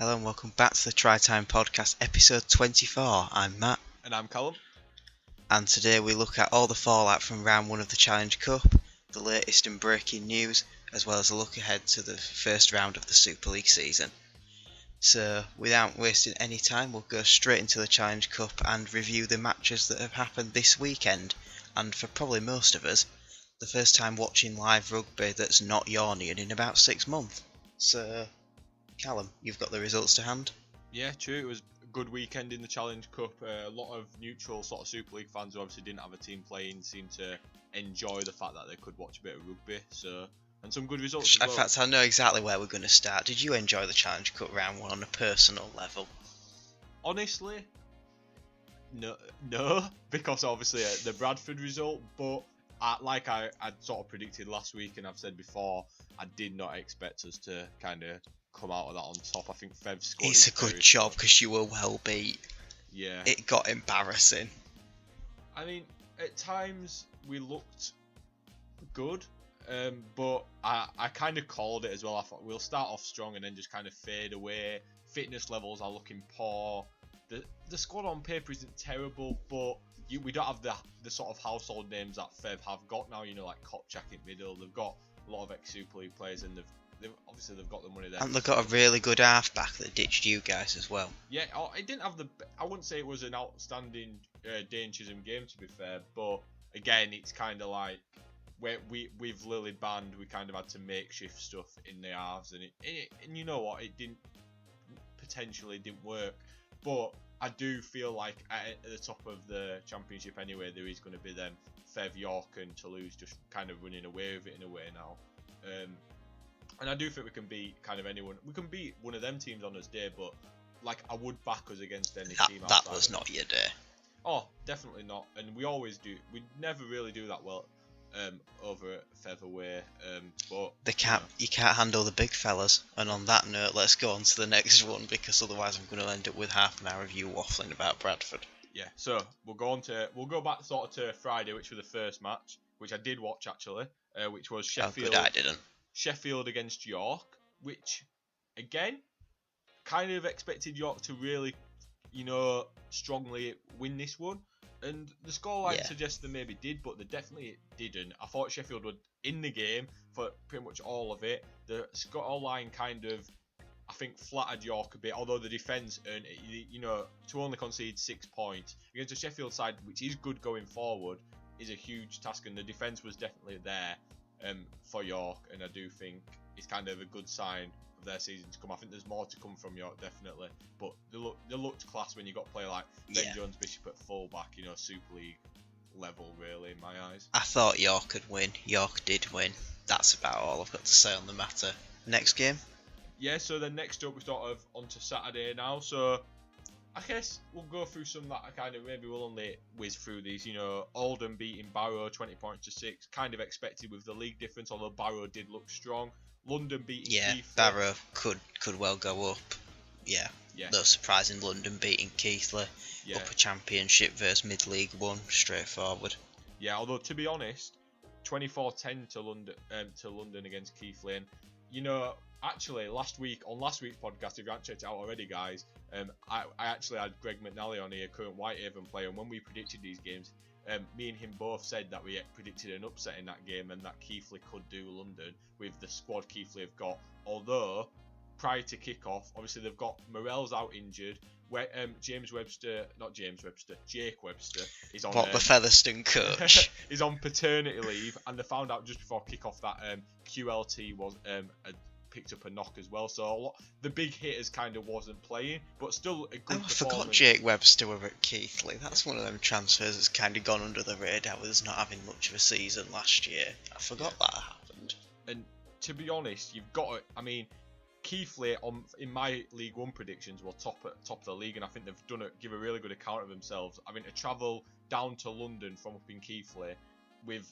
Hello and welcome back to the Try Time Podcast, episode 24. I'm Matt, And I'm Callum. and today we look at all the fallout from round 1 of the Challenge Cup, the latest and breaking news, as well as a look ahead to the first round of the Super League season. So, without wasting any time, we'll go straight into the Challenge Cup and review the matches that have happened this weekend, and for probably most of us, the first time watching live rugby that's not yawning in about 6 months. So, Callum, you've got the results to hand? Yeah, true. It was a good weekend in the Challenge Cup. A lot of neutral sort of Super League fans who obviously didn't have a team playing seemed to enjoy the fact that they could watch a bit of rugby. And some good results as In well. fact, I know exactly where we're going to start. Did you enjoy the Challenge Cup round 1 on a personal level? Honestly, no, because obviously the Bradford result, but I sort of predicted last week and I've said before, I did not expect us to kind of come out of that on top. I think Fev's squad It's a good job because you were well beat. Yeah. It got embarrassing. I mean, at times we looked good, but I kind of called it as well. I thought we'll start off strong and then just kind of fade away. Fitness levels are looking poor. The squad on paper isn't terrible, but we don't have the sort of household names that Fev have got now. You know, like Kopchak in middle. They've got a lot of ex-Super League players, and they've got the money there. And they've got a really good halfback that ditched you guys as well. Yeah, it didn't have I wouldn't say it was an outstanding Dane Chisholm game, to be fair, but again, it's kind of like with Lily band, we kind of had to makeshift stuff in the halves, and you know what, it potentially didn't work, but I do feel like at the top of the championship anyway, there is going to be them Fev, York and Toulouse just kind of running away with it in a way now. And I do think we can beat kind of anyone. We can beat one of them teams on us day, but like I would back us against any team. That was not your day. Oh, definitely not. And we always do. We never really do that well over at Featherweight. But you can't handle the big fellas. And on that note, let's go on to the next one because otherwise I'm going to end up with half an hour of you waffling about Bradford. Yeah. So we'll go back sort of to Friday, which was the first match, which I did watch actually, which was Sheffield. Oh, good, I didn't. Sheffield against York, which again kind of expected York to really, strongly win this one, and the scoreline suggests they maybe did, but they definitely didn't. I thought Sheffield were in the game for pretty much all of it. The scoreline kind of, I think, flattered York a bit, although the defence earned it. To only concede 6 points against a Sheffield side, which is good going forward, is a huge task, and the defence was definitely there for York, and I do think it's kind of a good sign of their season to come. I think there's more to come from York, definitely, but they looked class when you got a player like Ben Jones Bishop at fullback, Super League level really in my eyes. I thought York could win. York did win. That's about all I've got to say on the matter. Next game? Yeah, so then next up we're sort of onto Saturday now, so I guess we'll go through some that I kind of maybe we'll only whiz through these. Oldham beating Barrow 20 points to 6, kind of expected with the league difference, although Barrow did look strong. London beating Keighley. Barrow could well go up. Yeah. No surprising London beating Keighley. Upper Championship versus Mid-League 1, straightforward. Yeah, although to be honest, 24-10 to London against Keighley, and actually, last week's podcast, if you haven't checked it out already, guys, I actually had Greg McNally on here, current Whitehaven player, and when we predicted these games, me and him both said that we predicted an upset in that game and that Keighley could do London with the squad Keighley have got. Although, prior to kick-off, obviously they've got Morell's out injured, where Jake Webster is on... the Featherstone coach? is on paternity leave, and they found out just before kick-off that QLT was... picked up a knock as well, so the big hitters kind of wasn't playing, but still a good performance. I forgot Jake Webster were at Keighley. That's one of them transfers that's kind of gone under the radar with us not having much of a season last year. I forgot that happened. And to be honest, you've got to, I mean, Keighley in my League One predictions were top of the league, and I think they've give a really good account of themselves. I mean, to travel down to London from up in Keighley with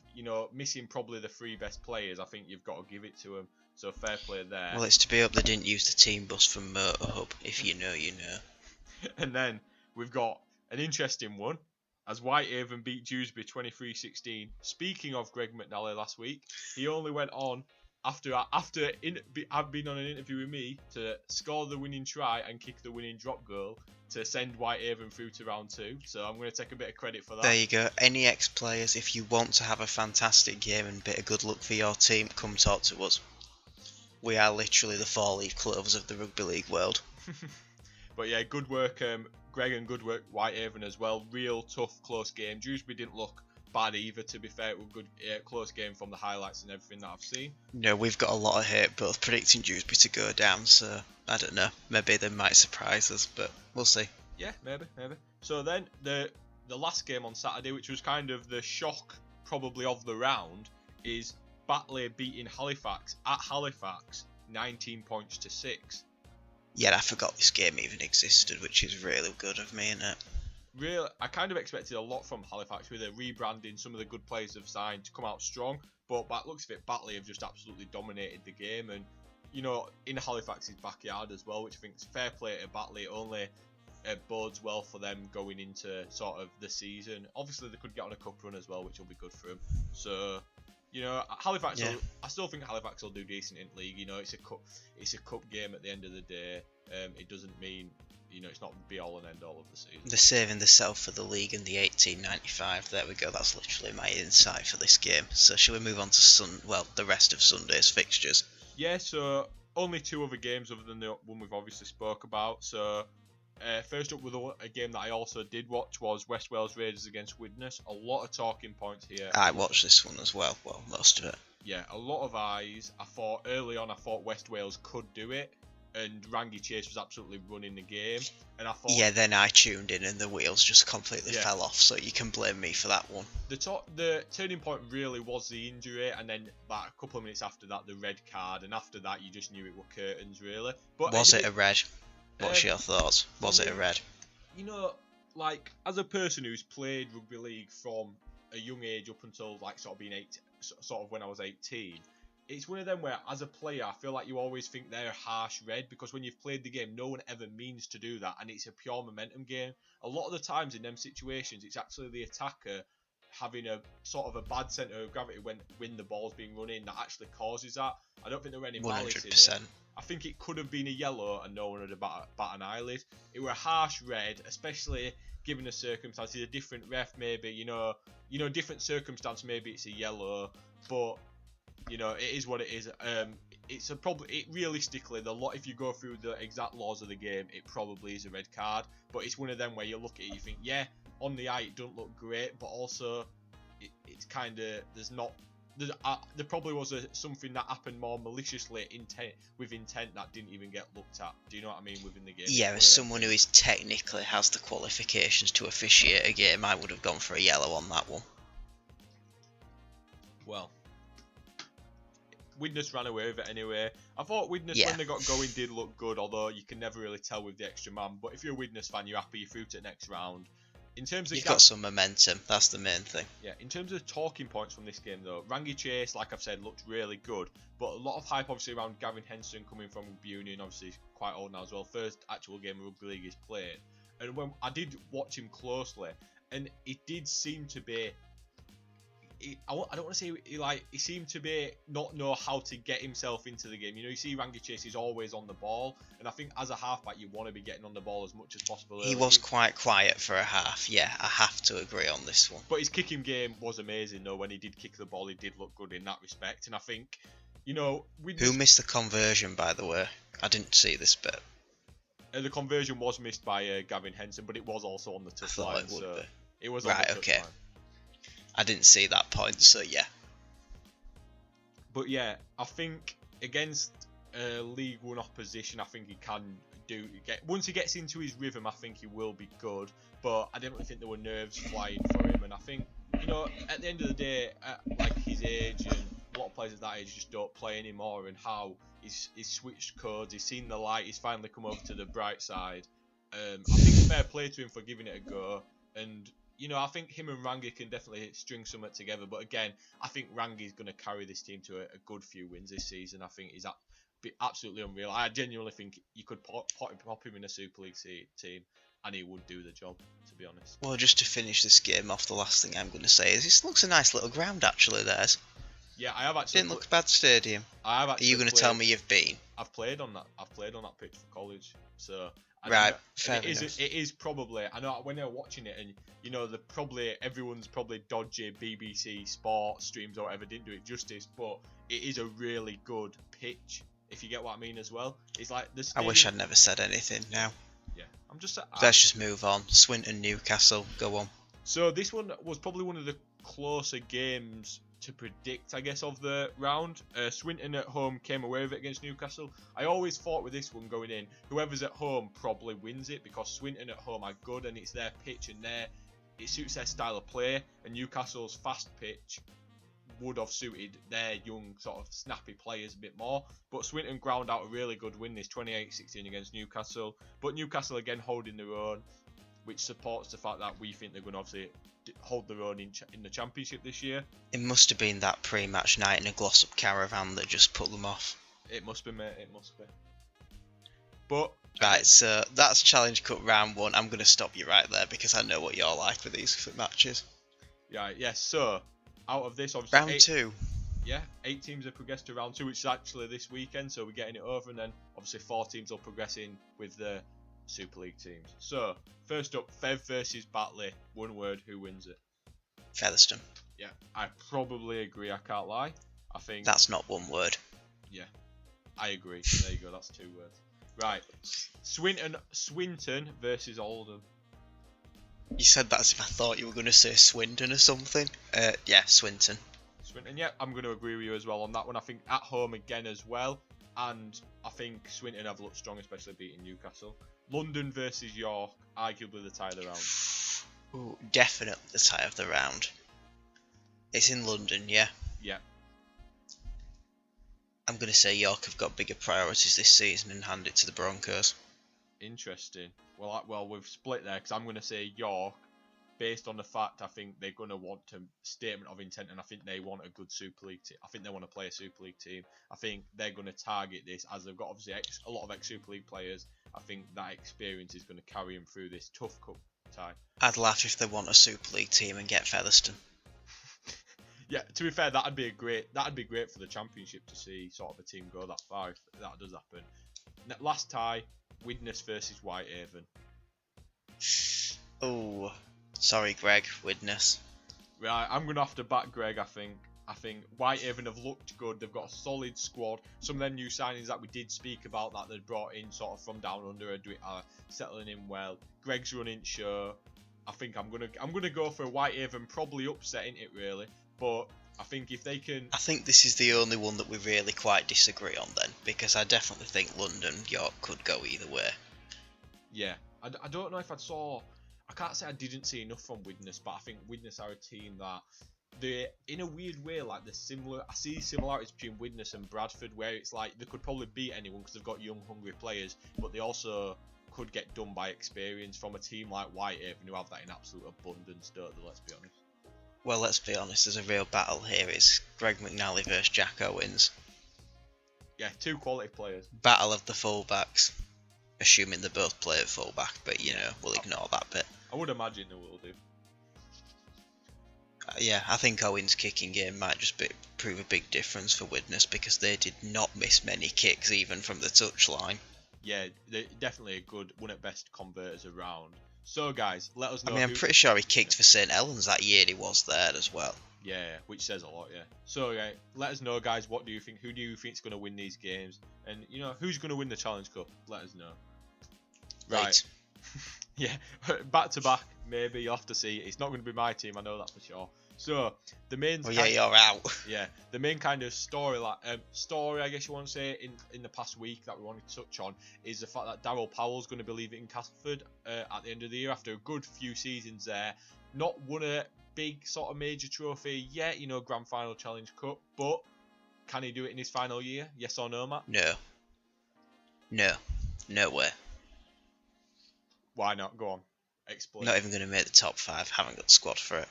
missing probably the 3 best players, I think you've got to give it to them. So fair play there. Well, it's to be up they didn't use the team bus from Motorhub. If you know, you know. And then we've got an interesting one, as Whitehaven beat Dewsbury 23-16. Speaking of Greg McNally last week, he only went on I've been on an interview with me to score the winning try and kick the winning drop goal to send Whitehaven through to round 2. So I'm going to take a bit of credit for that. There you go. Any ex-players, if you want to have a fantastic game and a bit of good luck for your team, come talk to us. We are literally the 4-leaf clovers of the rugby league world. But yeah, good work, Greg, and good work, Whitehaven as well. Real tough, close game. Dewsbury didn't look bad either, to be fair. It was a good, close game from the highlights and everything that I've seen. No, we've got a lot of hate both predicting Dewsbury to go down, so I don't know. Maybe they might surprise us, but we'll see. Yeah, maybe. So then the last game on Saturday, which was kind of the shock probably of the round, is Batley beating Halifax at Halifax 19 points to 6. Yeah, I forgot this game even existed, which is really good of me, isn't it? Really, I kind of expected a lot from Halifax with their rebranding. Some of the good players have signed to come out strong, but by the looks of it, Batley have just absolutely dominated the game, and in Halifax's backyard as well, which I think is fair play to Batley. It only bodes well for them going into sort of the season. Obviously, they could get on a cup run as well, which will be good for them. So, Halifax. Yeah. I still think Halifax will do decent in league. It's a cup game at the end of the day. It doesn't mean it's not the be all and end all of the season. They're saving themselves for the league in the 1895. There we go. That's literally my insight for this game. So shall we move on to the rest of Sunday's fixtures? Yeah. So only 2 other games other than the one we've obviously spoke about. So. First up with a game that I also did watch was West Wales Raiders against Widnes. A lot of talking points here. I watched this one as well. Well, most of it. Yeah, a lot of eyes. Early on I thought West Wales could do it, and Rangi Chase was absolutely running the game. And I thought, yeah, then I tuned in and the wheels just completely fell off. So you can blame me for that one. The turning point really was the injury, and then like a couple of minutes after that the red card, and after that you just knew it were curtains really. But was it a red? What's your thoughts? Was it a red? Like as a person who's played rugby league from a young age up until like sort of when I was 18, it's one of them where as a player I feel like you always think they're harsh red, because when you've played the game no one ever means to do that, and it's a pure momentum game. A lot of the times in them situations it's actually the attacker having a sort of a bad centre of gravity when the ball's being run in that actually causes that. I don't think there were any malice in it. I think it could have been a yellow and no one would have bat an eyelid. It were a harsh red, especially given the circumstances. A different ref, maybe, different circumstance, maybe it's a yellow, but it is what it is. Realistically, if you go through the exact laws of the game, it probably is a red card. But it's one of them where you look at it, you think, yeah, on the eye it don't look great, but also it's kind of there probably was something that happened more maliciously with intent that didn't even get looked at. Do you know what I mean within the game? Yeah, as someone who is technically has the qualifications to officiate a game, I would have gone for a yellow on that one. Well, Widnes ran away with it anyway. I thought Widnes, when they got going, did look good, although you can never really tell with the extra man. But if you're a Widnes fan, you're happy you're through to the next round. In terms of You've got some momentum, that's the main thing. Yeah, in terms of talking points from this game though, Rangi Chase, like I've said, looked really good, but a lot of hype obviously around Gavin Henson coming from Rugby Union. Obviously he's quite old now as well, first actual game of rugby league he's played, and when I did watch him closely, and it did seem to be, I don't want to say he seemed to be not know how to get himself into the game. You see Rangi Chase is always on the ball, and I think as a halfback you want to be getting on the ball as much as possible. He was quite quiet for a half, yeah, I have to agree on this one. But his kicking game was amazing though. When he did kick the ball, he did look good in that respect, and I think, who missed the conversion, by the way? I didn't see this bit. The conversion was missed by Gavin Henson, but it was also on the touch line. It was on right, the touch line. I didn't see that point, so yeah. But yeah, I think against League One opposition, I think he can once he gets into his rhythm, I think he will be good. But I didn't think there were nerves flying for him, and I think at the end of the day, like his age and a lot of players at that age just don't play anymore, and how he's switched codes, he's seen the light, he's finally come over to the bright side. I think fair play to him for giving it a go, and I think him and Rangi can definitely string something together. But again, I think Rangi's going to carry this team to a good few wins this season. I think he's absolutely unreal. I genuinely think you could pop him in a Super League team and he would do the job, to be honest. Well, just to finish this game off, the last thing I'm going to say is this looks a nice little ground, actually, theirs. Yeah, I have actually. Didn't look a bad stadium. I have Are actually. you going to tell me you've been? I've played on that. I've played on that pitch for college. So. Right, and fair enough. it is probably. I know when they're watching it, and you know, everyone's probably dodgy BBC Sport streams or whatever didn't do it justice, but it is a really good pitch. If you get what I mean as well, it's like the stadium. I wish I'd never said anything now. Yeah, I'm just. Let's just move on. Swinton, Newcastle, go on. So this one was probably one of the closer games to predict, I guess, of the round. Swinton at home came away with it against Newcastle. I always thought with this one going in, whoever's at home probably wins it because Swinton at home are good and it's their pitch and it suits their style of play. And Newcastle's fast pitch would have suited their young sort of snappy players a bit more. But Swinton ground out a really good win this 28-16 against Newcastle. But Newcastle again holding their own, which supports the fact that we think they're going to obviously hold their own in the Championship this year. It must have been that pre-match night in a gloss-up caravan that just put them off. It must be, mate. It must be. But right, so that's Challenge Cup round 1. I'm going to stop you right there because I know what you're like with these matches. Yeah, yes. So out of this, obviously, round 2. Yeah, 8 teams have progressed to round 2, which is actually this weekend. So we're getting it over, and then obviously 4 teams will progress in with the Super League teams. So first up, Fev versus Batley. One word, who wins it? Featherstone. Yeah, I probably agree. I can't lie. I think that's not one word. Yeah, I agree. There you go. That's 2 words. Right, Swinton versus Oldham. You said that as if I thought you were going to say Swindon or something. Yeah, Swinton. Swinton. Yeah, I'm going to agree with you as well on that one. I think at home again as well, and I think Swinton have looked strong, especially beating Newcastle. London versus York, arguably the tie of the round. Ooh, definitely the tie of the round. It's in London, yeah? Yeah. I'm going to say York have got bigger priorities this season and hand it to the Broncos. Interesting. Well, we've split there because I'm going to say York, based on the fact I think they're going to want a statement of intent, and I think they want a good Super League team. I think they want to play a Super League team. I think they're going to target this, as they've got obviously a lot of ex-Super League players. I think that experience is going to carry them through this tough cup tie. I'd laugh if they want a Super League team and get Featherstone. Yeah, to be fair, that'd be great for the Championship to see sort of a team go that far if that does happen. Last tie, Widnes versus Whitehaven. Oh, sorry, Greg, Widnes. Right, I'm gonna have to back Greg. I think Whitehaven have looked good. They've got a solid squad. Some of them new signings that we did speak about that they'd brought in sort of from down under are settling in well. Greg's running show. I think I'm gonna go for Whitehaven, probably upsetting it really. But I think if they can... I think this is the only one that we really quite disagree on then, because I definitely think London, York could go either way. Yeah, I don't know if I can't say I didn't see enough from Widnes, but I think Widnes are a team that they're, in a weird way, like they're similar. I see similarities between Widnes and Bradford, where it's like they could probably beat anyone because they've got young, hungry players, but they also could get done by experience from a team like Whitehaven, who have that in absolute abundance, don't they, let's be honest. Well, let's be honest, there's a real battle here. It's Greg McNally versus Jack Owens. Yeah, 2 quality players. Battle of the fullbacks. Assuming they both play at fullback, but you know, we'll ignore that bit. I would imagine they will do. Yeah, I think Owens' kicking game might just prove a big difference for Widnes because they did not miss many kicks even from the touchline. Yeah, they're definitely a good, one at best converters around. So guys, let us know. I mean, I'm pretty sure he kicked for St Helens that year he was there as well. Yeah, which says a lot, yeah. So, let us know, guys, what do you think? Who do you think is going to win these games? And, you know, who's going to win the Challenge Cup? Let us know. Right. Yeah, back to back, maybe. You'll have to see. It's not going to be my team, I know that for sure. So, the main... Oh, yeah, you're out. Yeah, the main kind of story, I guess you want to say, in the past week that we wanted to touch on is the fact that Daryl Powell's going to be leaving Castleford at the end of the year after a good few seasons there. Not won a big sort of major trophy yet, you know, Grand Final Challenge Cup, but can he do it in his final year? Yes or no, Matt? No way. Why not? Go on, explain. Not even going to make the top 5. Haven't got the squad for it.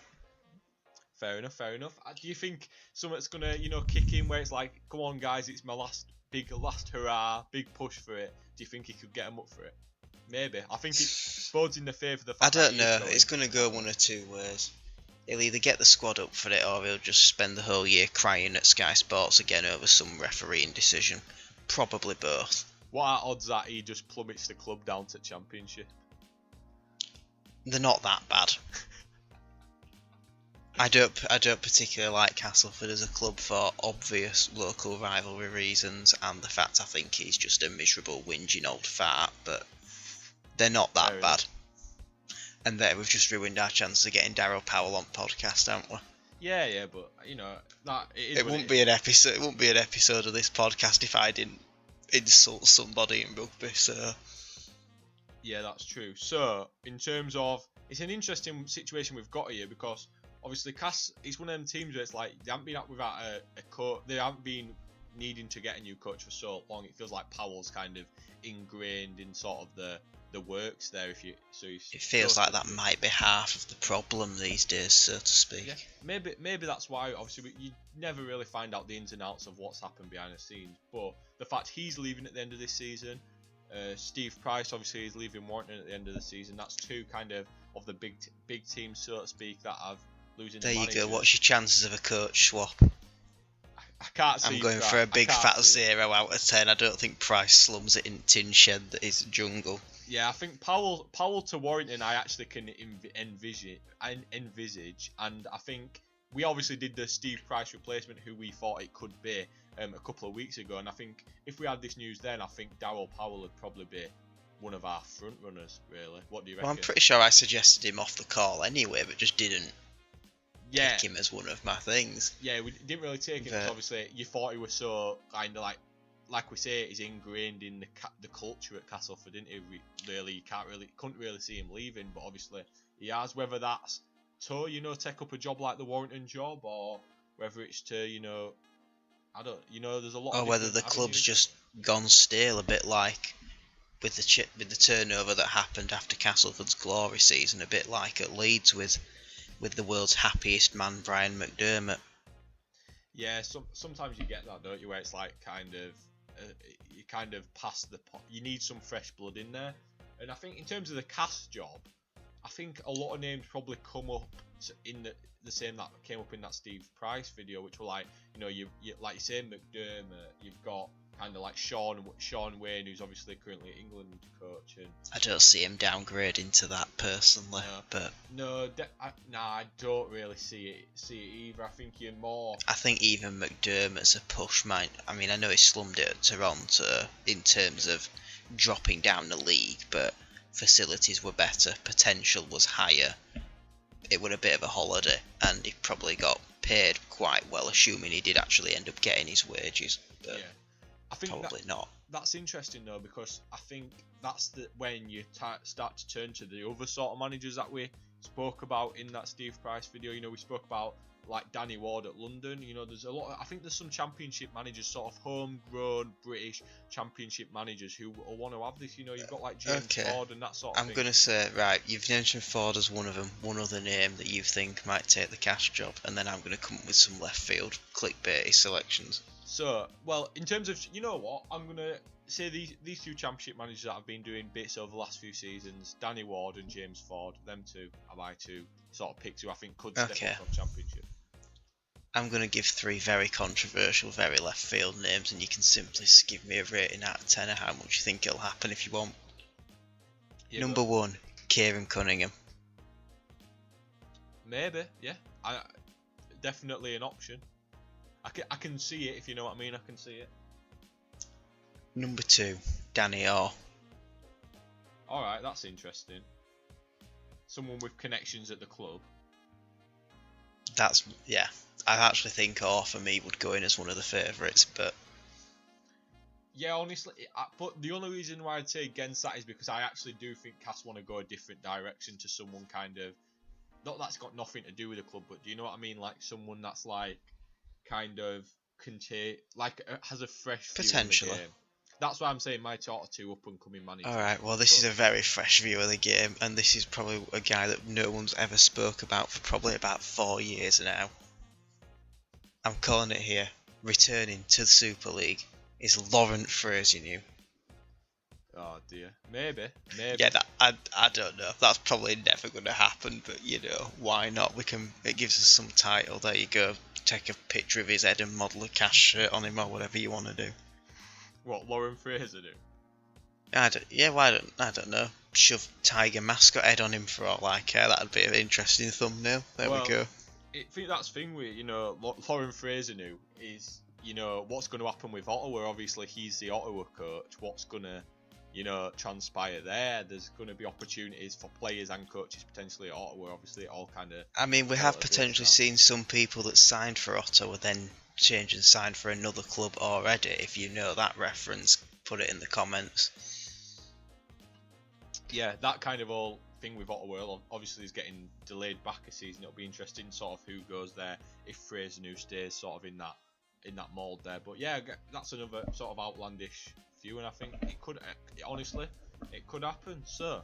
Fair enough. Do you think something's going to, you know, kick in where it's like, come on guys, it's my last hurrah, big push for it? Do you think he could get him up for it? Maybe. I think it bodes in the favour of the fact I don't know. It's going to go one or two ways. He'll either get the squad up for it or he'll just spend the whole year crying at Sky Sports again over some refereeing decision. Probably both. What are odds that he just plummets the club down to Championship? They're not that bad. I don't particularly like Castleford as a club for obvious local rivalry reasons and the fact I think he's just a miserable whinging old fart, but they're not that bad. And there we've just ruined our chance of getting Daryl Powell on podcast, haven't we? Yeah, but that it wouldn't be an episode. It wouldn't be an episode of this podcast if I didn't insult somebody in rugby. So yeah, that's true. So in terms of, it's an interesting situation we've got here because obviously Cass, it's one of them teams where it's like they haven't been up without a coach. They haven't been needing to get a new coach for so long. It feels like Powell's kind of ingrained in sort of the works there. It feels like that might be half of the problem these days, so to speak. Yeah, maybe that's why. Obviously, you never really find out the ins and outs of what's happened behind the scenes. But the fact he's leaving at the end of this season, Steve Price obviously is leaving Warrington at the end of the season. That's two kind of the big teams, so to speak, that have losing. There you go. What's your chances of a coach swap? I can't see. I'm going for a big fat 0 out of 10. I don't think Price slums it in tin shed that is jungle. Yeah, I think Powell to Warrington I actually can envisage, and I think we obviously did the Steve Price replacement who we thought it could be a couple of weeks ago, and I think if we had this news then, I think Daryl Powell would probably be one of our front runners, really. What do you reckon? Well, I'm pretty sure I suggested him off the call anyway, but just didn't take him as one of my things. Yeah, we didn't really take him because obviously you thought he was so kind of like we say, he's ingrained in the culture at Castleford, didn't he? You couldn't really see him leaving, but obviously he has. Whether that's to take up a job like the Warrington job, or whether it's to I don't there's a lot. Or whether the club's just gone stale, a bit like with the turnover that happened after Castleford's glory season, a bit like at Leeds with the world's happiest man Brian McDermott. Yeah, sometimes you get that, don't you? Where it's like you kind of pass the pot. You need some fresh blood in there, and I think in terms of the cast job, I think a lot of names probably come up in the same that came up in that Steve Price video, which were like you like you say McDermott, you've got kind of like Sean Wayne, who's obviously currently England coach, and I don't see him downgrading to that personally, but I don't really see it either. I think you're more. I think even McDermott's a push, man. I mean, I know he slummed it at Toronto in terms of dropping down the league, but facilities were better, potential was higher. It was a bit of a holiday, and he probably got paid quite well, assuming he did actually end up getting his wages. But I think probably not. That's interesting though, because I think that's when you start to turn to the other sort of managers that we spoke about in that Steve Price video. We spoke about like Danny Ward at London. There's a lot. I think there's some Championship managers, sort of homegrown British Championship managers who will want to have this. You've got like James Ford and that sort of thing. I'm gonna say, right, you've mentioned Ford as one of them. One other name that you think might take the cash job, and then I'm gonna come up with some left field clickbaity selections. So, well, in terms of, what, I'm going to say these two Championship managers that have been doing bits over the last few seasons, Danny Ward and James Ford, them two are my two sort of picks who I think could step up from Championship. I'm going to give 3 very controversial, very left field names, and you can simply give me a rating out of 10 of how much you think it'll happen if you want. Yeah, Number 1, Kieran Cunningham. Maybe, yeah. Definitely an option. I can see it, if you know what I mean. I can see it. Number 2, Danny Orr. Alright, that's interesting. Someone with connections at the club. I actually think Orr for me would go in as one of the favourites, but... Yeah, honestly, but the only reason why I'd say against that is because I actually do think Cass want to go a different direction to someone kind of... Not that's got nothing to do with the club, but do you know what I mean? Like someone that's like... kind of has a fresh view potentially. Of the game. That's why I'm saying my sort of 2 up and coming managers. Alright, well this is a very fresh view of the game, and this is probably a guy that no one's ever spoke about for probably about 4 years now. I'm calling it here. Returning to the Super League is Laurent Frazier. Oh dear. Maybe. Yeah, I don't know. That's probably never going to happen, but why not? It gives us some title. There you go. Take a picture of his head and model a cash shirt on him or whatever you want to do. What Lauren Fraser do? I don't know. Shove tiger mascot head on him for all I care. That'd be an interesting thumbnail. There we go. I think that's the thing with Lauren Fraser knew is what's going to happen with Ottawa. Obviously, he's the Ottawa coach. What's going to transpire there? There's going to be opportunities for players and coaches potentially at Ottawa. Obviously, it all kind of. I mean, we have potentially seen some people that signed for Ottawa then change and sign for another club already. If you know that reference, put it in the comments. Yeah, that kind of all thing with Ottawa obviously is getting delayed back a season. It'll be interesting sort of who goes there if Fraser New stays sort of in that mould there. But yeah, that's another sort of outlandish view, and I think it could happen. So,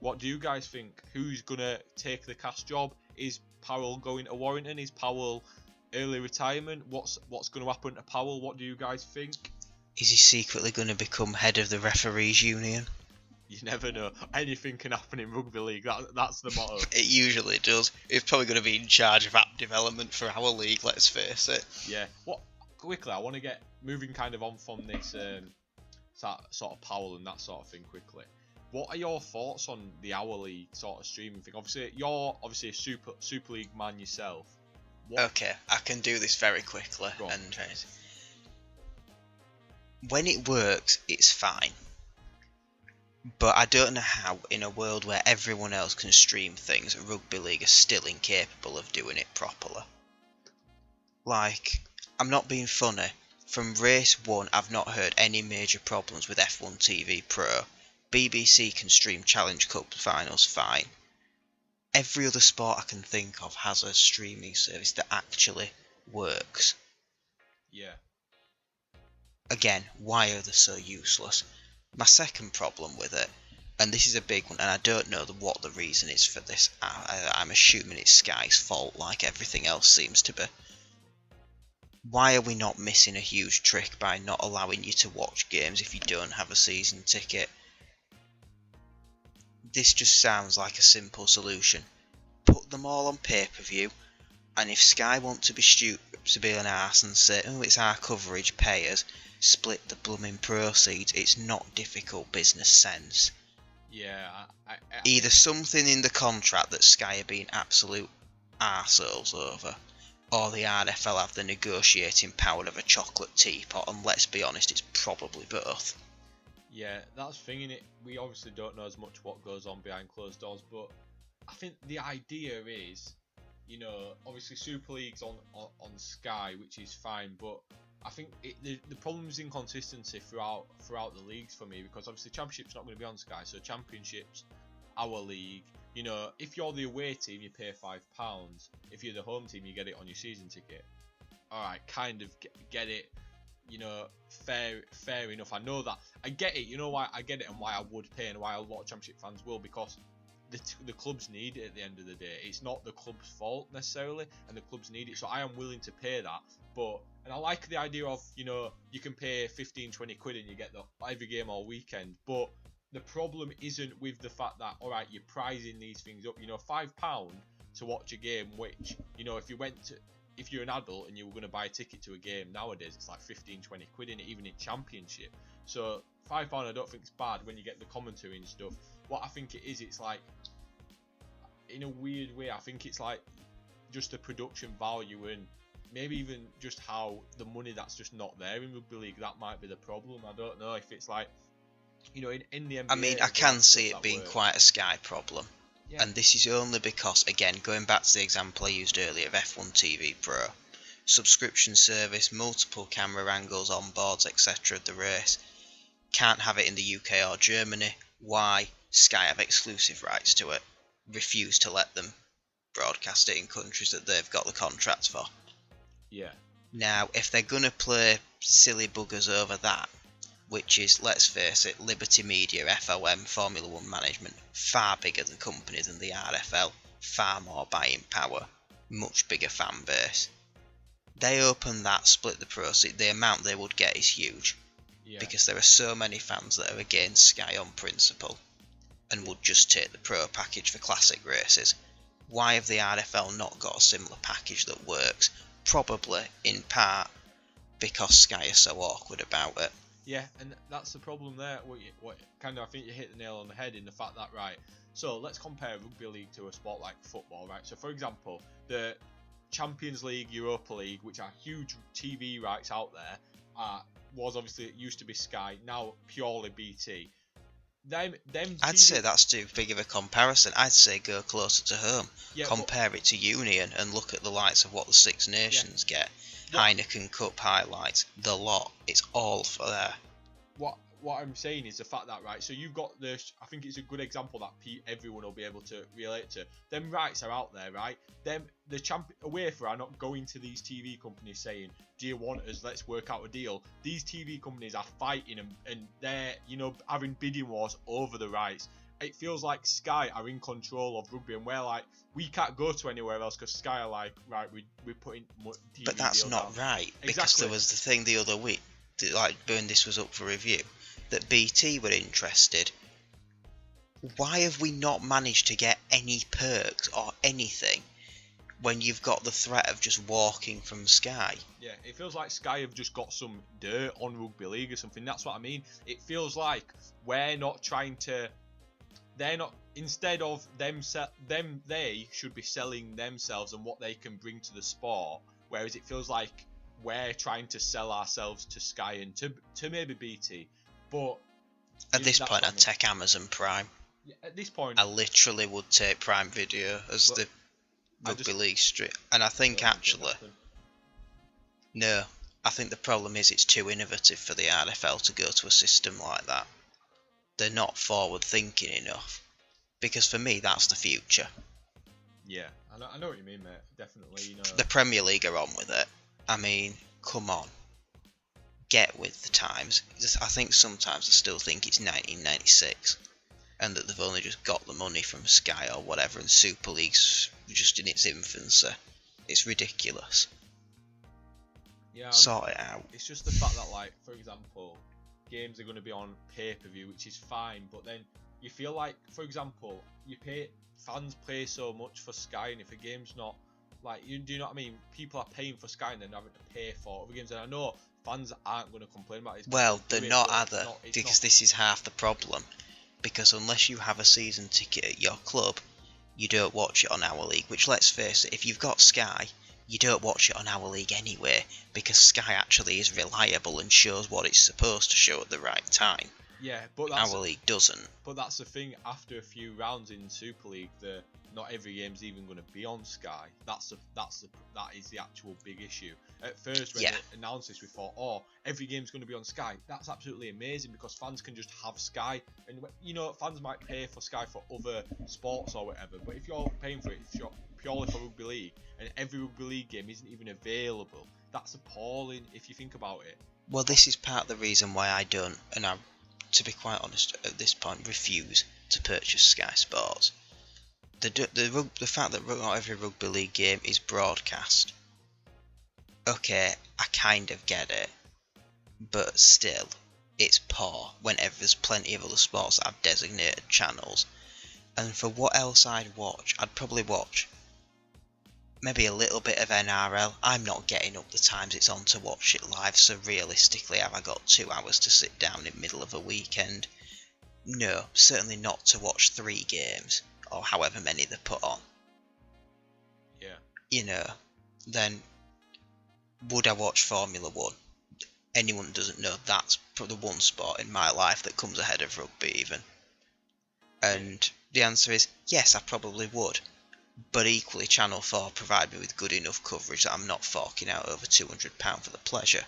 what do you guys think? Who's gonna take the cast job? Is Powell going to Warrington? Is Powell early retirement? What's going to happen to Powell? What do you guys think? Is he secretly going to become head of the referees union? You never know. Anything can happen in rugby league. That's the motto. It usually does. He's probably going to be in charge of app development for our league, let's face it. Yeah. Quickly, I want to get moving kind of on from this sort of Powell and that sort of thing quickly. What are your thoughts on the Our League sort of streaming thing? Obviously, you're a Super League man yourself. Okay, I can do this very quickly. And when it works, it's fine. But I don't know how, in a world where everyone else can stream things, Rugby League are still incapable of doing it properly. Like, I'm not being funny. From race 1, I've not heard any major problems with F1 TV Pro. BBC can stream Challenge Cup finals fine. Every other sport I can think of has a streaming service that actually works. Yeah. Again, why are they so useless? My second problem with it, and this is a big one, and I don't know what the reason is for this. I'm assuming it's Sky's fault, like everything else seems to be. Why are we not missing a huge trick by not allowing you to watch games if you don't have a season ticket? This just sounds like a simple solution. Put them all on pay-per-view, and if Sky want to be an arse and say, oh, it's our coverage, pay us, split the blooming proceeds, it's not difficult business sense. Yeah, Either something in the contract that Sky are being absolute arseholes over, or the RFL have the negotiating power of a chocolate teapot, and let's be honest, it's probably both. Yeah, that's the thing, innit? We obviously don't know as much what goes on behind closed doors, but I think the idea is, obviously Super League's on Sky, which is fine, but I think the problem is inconsistency throughout the leagues for me, because obviously Championship's not going to be on Sky, so Championships, Our League, if you're the away team, you pay £5. If you're the home team, you get it on your season ticket. Alright, kind of get it, fair enough. I know that. I get it, why I get it and why I would pay and why a lot of Championship fans will, because the clubs need it at the end of the day. It's not the club's fault necessarily, and the clubs need it, so I am willing to pay that. And I like the idea of, you can pay 15-20 quid and you get every game all weekend, but the problem isn't with the fact that, alright, you're pricing these things up, £5 to watch a game, which, if you're an adult and you were going to buy a ticket to a game nowadays, it's like 15-20 quid in it, even in Championship. So £5 I don't think it's bad when you get the commentary and stuff. What I think it is, it's like, in a weird way, I think it's like just the production value and maybe even just how the money that's just not there in Rugby League, that might be the problem. I don't know if it's like, in the NBA... I mean, I can see it being quite a Sky problem. Yeah. And this is only because, again, going back to the example I used earlier of F1 TV Pro, subscription service, multiple camera angles, onboards, etc. of the race, can't have it in the UK or Germany. Why? Sky have exclusive rights to it. Refuse to let them broadcast it in countries that they've got the contracts for. Yeah. Now, if they're going to play silly buggers over that, which is, let's face it, Liberty Media, FOM, Formula 1 management, far bigger the company than the RFL, far more buying power, much bigger fan base. They open that, split the proceeds, the amount they would get is huge. because there are so many fans that are against Sky on principle and would just take the Pro package for classic races. Why have the RFL not got a similar package that works? Probably, in part, because Sky are so awkward about it. Yeah, and that's the problem there. What kind of, I think you hit the nail on the head in the fact that, right, so let's compare rugby league to a sport like football, right? So, for example, the Champions League, Europa League, which are huge TV rights out there, it used to be Sky, now purely BT. I'd say that's too big of a comparison. I'd say go closer to home. Yeah, compare it to Union and look at the likes of what the Six Nations get. Heineken Cup highlights, the lot. It's all for there. What I'm saying is the fact that, right, so you've got this, I think it's a good example that everyone will be able to relate to. Them rights are out there, right? The UEFA are not going to these TV companies saying, do you want us, let's work out a deal. These TV companies are fighting and they're, having bidding wars over the rights. It feels like Sky are in control of rugby and we're like, we can't go to anywhere else because Sky are like, right, we're putting TV. But that's not right, because there was the thing the other week, like when this was up for review, that BT were interested. Why have we not managed to get any perks or anything when you've got the threat of just walking from Sky? Yeah, it feels like Sky have just got some dirt on rugby league or something. That's what I mean. It feels like we're not trying to. They're not. Instead of them, they should be selling themselves and what they can bring to the sport. Whereas it feels like we're trying to sell ourselves to Sky and to maybe BT. But at this point, I'd take Amazon Prime. Yeah, at this point, I literally would take Prime Video as the rugby league stream. And I think actually, no, I think the problem is it's too innovative for the RFL to go to a system like that. They're not forward thinking enough. Because for me, that's the future. Yeah, I know what you mean, mate. Definitely, The Premier League are on with it. I mean, come on. Get with the times. I think sometimes I still think it's 1996 and that they've only just got the money from Sky or whatever and Super League's just in its infancy. It's ridiculous. Yeah, sort it out. It's just the fact that, like, for example, games are going to be on pay-per-view, which is fine, but then you feel like, for example, fans pay so much for Sky, and if a game's not, like, do you know what I mean? People are paying for Sky and then having to pay for other games, and I know fans aren't going to complain about it. Well, they're not, are they? Because this is half the problem. Because unless you have a season ticket at your club, you don't watch it on Our League, which, let's face it, if you've got Sky, you don't watch it on Our League anyway, because Sky actually is reliable and shows what it's supposed to show at the right time. Yeah, but Our League doesn't. But that's the thing, after a few rounds in Super League, not every game's even going to be on Sky. That is the actual big issue. At first, when they announced this, we thought, every game's going to be on Sky. That's absolutely amazing because fans can just have Sky, and fans might pay for Sky for other sports or whatever. But if you're paying for it, purely for rugby league, and every rugby league game isn't even available, that's appalling if you think about it. Well, this is part of the reason why I don't, and I, to be quite honest, at this point, refuse to purchase Sky Sports. The fact that not every rugby league game is broadcast. Okay, I kind of get it, but still, it's poor whenever there's plenty of other sports that have designated channels. And for what else I'd watch, I'd probably watch maybe a little bit of NRL. I'm not getting up the times it's on to watch it live, so realistically, have I got 2 hours to sit down in the middle of a weekend? No, certainly not to watch 3 games, or however many they put on. Yeah. Then would I watch Formula 1? Anyone who doesn't know, that's the one sport in my life that comes ahead of rugby even. And the answer is, yes, I probably would. But equally, Channel 4 provide me with good enough coverage that I'm not forking out over £200 for the pleasure.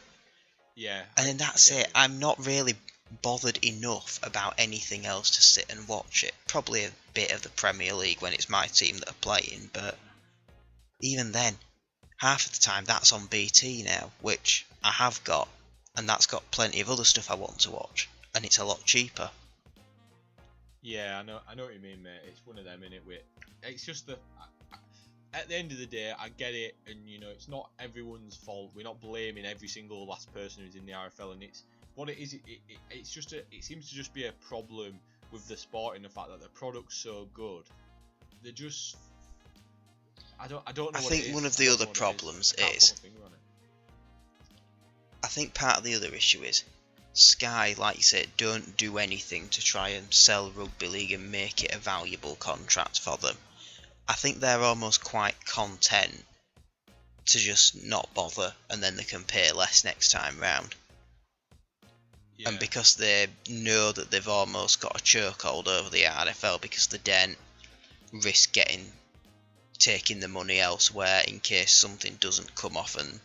Yeah. And then that's it. I'm not really bothered enough about anything else to sit and watch it. Probably a bit of the Premier League when it's my team that are playing, but even then, half of the time that's on BT now, which I have got, and that's got plenty of other stuff I want to watch, and it's a lot cheaper. Yeah, I know what you mean, mate. It's one of them, innit? It's just that at the end of the day, I get it, and it's not everyone's fault. We're not blaming every single last person who's in the RFL, and what it is, it's just it seems to just be a problem with the sport in the fact that the product's so good. They're just, I don't know. I think one of the other problems is, I think part of the other issue is Sky, like you said, don't do anything to try and sell rugby league and make it a valuable contract for them. I think they're almost quite content to just not bother, and then they can pay less next time round. Yeah. And because they know that they've almost got a chokehold over the RFL because they don't risk taking the money elsewhere in case something doesn't come off and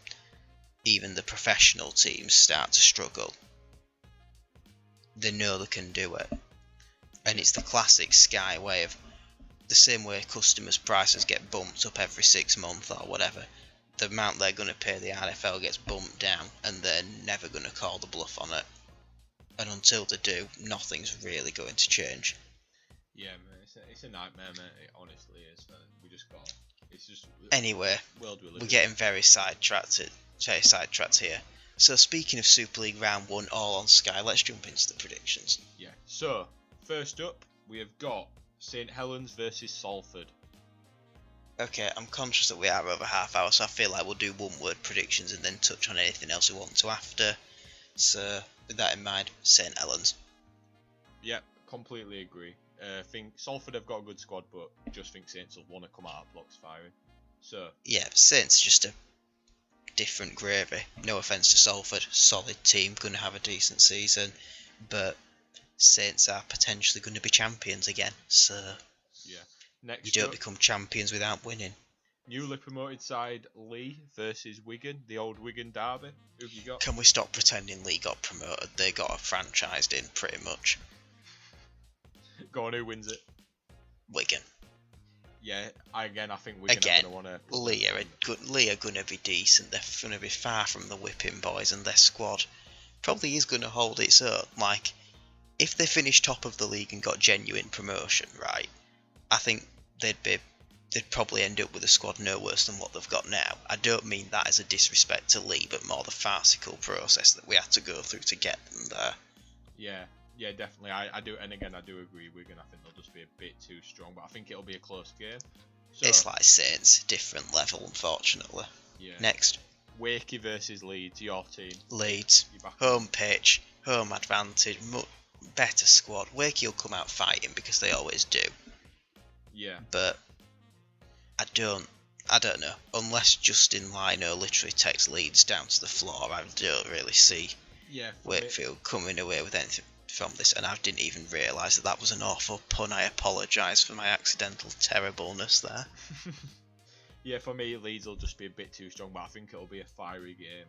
even the professional teams start to struggle. They know they can do it. And it's the classic Sky way of, the same way customers' prices get bumped up every 6 months or whatever, the amount they're going to pay the RFL gets bumped down, and they're never going to call the bluff on it. And until they do, nothing's really going to change. Yeah, man, it's a nightmare, man. It honestly is. We just got. It's just. Anyway, we're getting very sidetracked here. So speaking of Super League Round 1 all on Sky, let's jump into the predictions. Yeah. So first up, we have got St Helens versus Salford. Okay, I'm conscious that we are over half hour, so I feel like we'll do one-word predictions and then touch on anything else we want to after. So, with that in mind, St Helens. Yep, completely agree. I think Salford have got a good squad, but just think Saints will want to come out of blocks firing. So. Yeah, Saints just a different gravy. No offence to Salford, solid team, going to have a decent season, but Saints are potentially going to be champions again. So. Yeah. Next you don't become champions without winning. Newly promoted side Lee versus Wigan, the old Wigan derby. Who have you got? Can we stop pretending Lee got promoted? They got franchised in pretty much. Go on, who wins it? Wigan. Yeah, I think Wigan are going to want to. Lee are going to be decent. They're going to be far from the whipping boys, and their squad probably is going to hold its own. Like, if they finish top of the league and got genuine promotion, right? I think they'd probably end up with a squad no worse than what they've got now. I don't mean that as a disrespect to Lee, but more the farcical process that we had to go through to get them there. Yeah, definitely. I do, and again, I do agree. Wigan, I think they'll just be a bit too strong, but I think it'll be a close game. So, it's like Saints, different level, unfortunately. Yeah. Next. Wakey versus Leeds, your team. Leeds, home pitch, home advantage, better squad. Wakey will come out fighting because they always do. Yeah. But I don't know. Unless Justin Lino literally takes Leeds down to the floor, I don't really see Wakefield coming away with anything from this. And I didn't even realise that was an awful pun. I apologise for my accidental terribleness there. Yeah, for me, Leeds will just be a bit too strong, but I think it'll be a fiery game.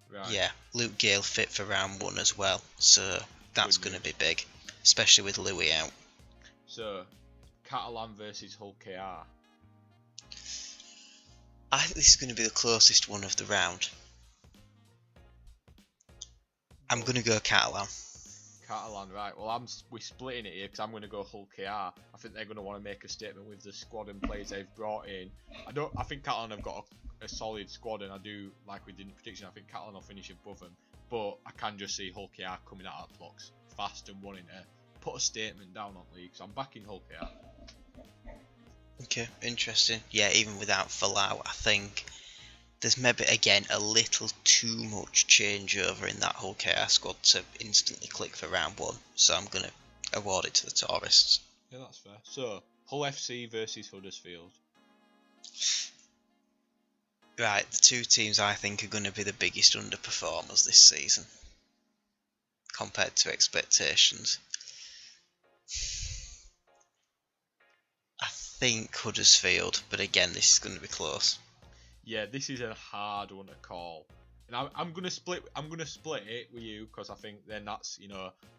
Right. Yeah, Luke Gale fit for round 1 as well, so that's going to be big, especially with Louis out. So, Catalan versus Hull KR. I think this is going to be the closest one of the round. I'm going to go Catalan. Catalan, right. Well, we're splitting it here because I'm going to go Hull KR. I think they're going to want to make a statement with the squad and players they've brought in. I think Catalan have got a solid squad, and I do, like we did in the prediction, I think Catalan will finish above them. But I can just see Hull KR coming out of blocks fast and wanting to put a statement down on league. So I'm backing Hull KR. Okay, interesting. Yeah, even without Falau, I think there's maybe, again, a little too much changeover in that whole KR squad to instantly click for round 1. So I'm going to award it to the tourists. Yeah, that's fair. So, Hull FC versus Huddersfield. Right, the two teams I think are going to be the biggest underperformers this season compared to expectations. I think Huddersfield, but again, this is going to be close. Yeah, this is a hard one to call, and I'm gonna split it with you because I think then that's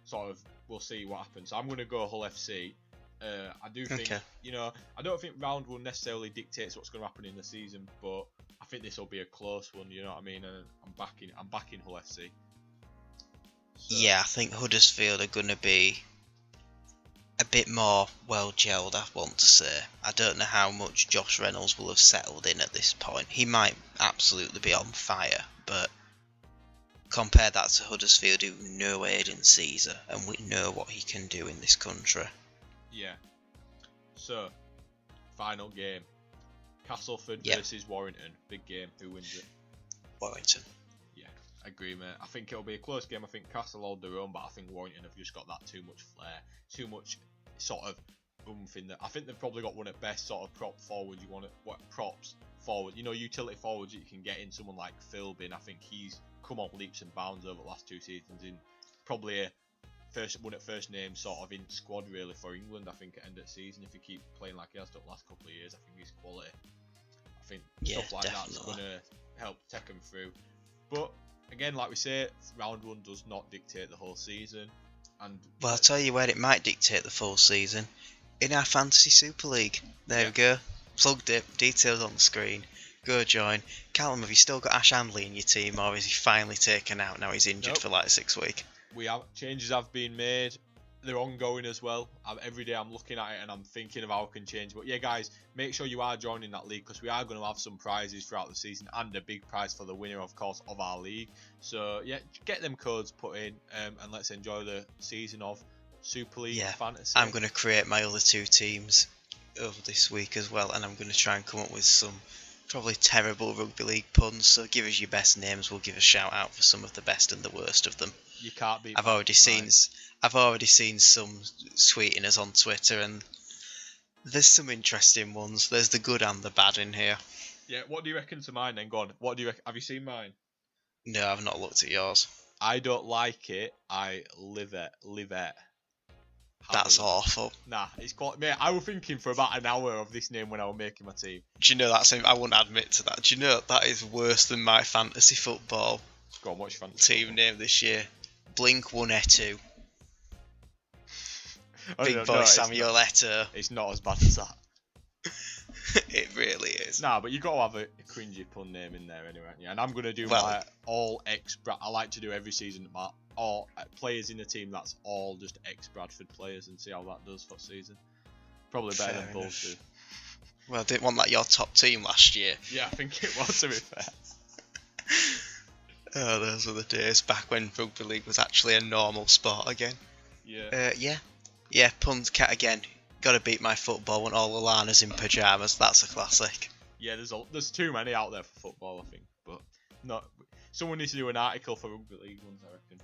sort of we'll see what happens. So I'm gonna go Hull FC. I do think I don't think round 1 necessarily dictates what's gonna happen in the season, but I think this will be a close one. You know what I mean? And I'm backing Hull FC. So. Yeah, I think Huddersfield are gonna be a bit more well gelled, I want to say. I don't know how much Josh Reynolds will have settled in at this point. He might absolutely be on fire, but compare that to Huddersfield, who know Aidan Caesar, and we know what he can do in this country. Yeah. So, final game. Castleford versus Warrington. Big game. Who wins it? Warrington. Yeah, I agree, mate. I think it'll be a close game. I think Castle hold their own, but I think Warrington have just got that too much flair, too much sort of oomph in there. I think they've probably got one at best sort of prop forward. You want it, what props forward? You know, utility forwards that you can get in. Someone like Philbin. I think he's come on leaps and bounds over the last 2 seasons. In probably a first name sort of in squad really for England. I think at end of the season, if he keep playing like he has done the last couple of years, I think he's quality. I think stuff like that's going to help take him through. But again, like we say, round 1 does not dictate the whole season. And well, I'll tell you where it might dictate the full season. In our Fantasy Super League. There we go. Plugged it. Details on the screen. Go join. Callum, have you still got Ash Handley in your team, or is he finally taken out now he's injured for like 6 weeks? Changes have been made. They're ongoing as well. Every day I'm looking at it and I'm thinking of how I can change. But yeah, guys, make sure you are joining that league, because we are going to have some prizes throughout the season and a big prize for the winner, of course, of our league. So yeah, get them codes put in and let's enjoy the season of Super League Fantasy. I'm going to create my other 2 teams over this week as well, and I'm going to try and come up with some probably terrible rugby league puns. So give us your best names. We'll give a shout out for some of the best and the worst of them. You can't beat. I've already seen some tweeting us on Twitter, and there's some interesting ones. There's the good and the bad in here. Yeah, what do you reckon to mine then? Go on. What do you reckon? Have you seen mine? No, I've not looked at yours. I don't like it. I live it. That's awful. Nah, it's quite. Mate, I was thinking for about an hour of this name when I was making my team. Do you know that? I wouldn't admit to that. Do you know that is worse than my fantasy football? Go on, what's your fantasy team name this year? Blink 182. Big boy Samuel Eto'o. It's not as bad as that. It really is. Nah, but you got to have a cringy pun name in there anyway. Yeah, and I'm gonna do my all ex. I like to do every season my all players in the team that's all just ex Bradford players, and see how that does for season. Probably better than Bulls. Well, I didn't want that your top team last year. Yeah, I think it was, to be fair. Oh, those were the days back when rugby league was actually a normal sport again. Yeah. Yeah, puns cat again. Gotta beat my football when all Alana's in pyjamas. That's a classic. Yeah, there's too many out there for football, I think. But not. Someone needs to do an article for rugby league ones, I reckon.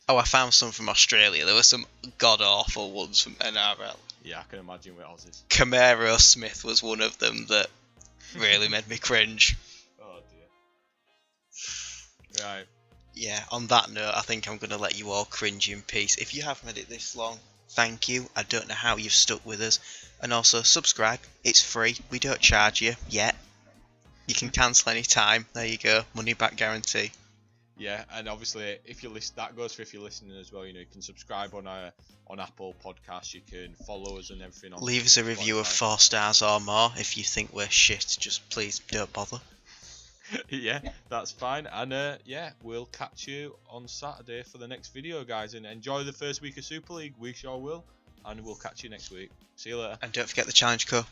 Oh, I found some from Australia. There were some god awful ones from NRL. Yeah, I can imagine with Aussies. Camaro Smith was one of them that really made me cringe. Oh dear. Right. Yeah, on that note, I think I'm going to let you all cringe in peace. If you have made it this long, thank you. I don't know how you've stuck with us. And also, subscribe. It's free. We don't charge you yet. You can cancel any time. There you go. Money back guarantee. Yeah, and obviously, if you listen, that goes for if you're listening as well. You know, you can subscribe on Apple Podcasts. You can follow us and everything. Leave us a review of 4 stars or more. If you think we're shit, just please don't bother. Yeah, that's fine. And yeah, we'll catch you on Saturday for the next video, guys. And enjoy the first week of Super League. We sure will. And we'll catch you next week. See you later. And don't forget the Challenge Cup.